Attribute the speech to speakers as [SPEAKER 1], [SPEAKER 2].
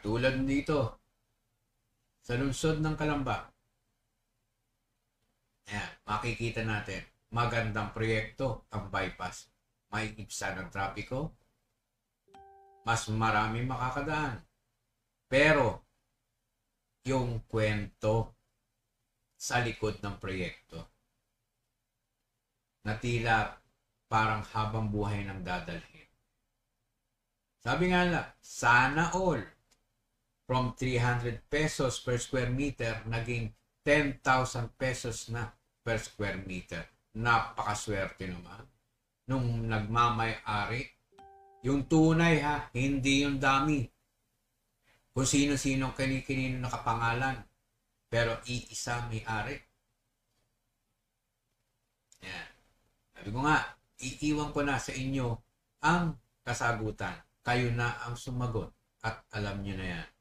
[SPEAKER 1] Katulad dito, sa lungsod ng Calamba. Ayan, makikita natin, magandang proyekto ang bypass. May ibsa ng trapiko, mas marami makakadaan. Pero, yung kwento sa likod ng proyekto, na tila parang habang buhay ng dadalhin. Sabi nga lang, sana all from 300 pesos per square meter naging 10,000 pesos na per square meter. Napakaswerte naman nung nagmamay-ari. Yung tunay ha, hindi yung dami. Kung sino-sino kini-kinino nakapangalan. Pero iisa may-ari. Yan. Sabi ko nga, iiwan ko na sa inyo ang kasagutan. Kayo na ang sumagot at alam nyo na yan.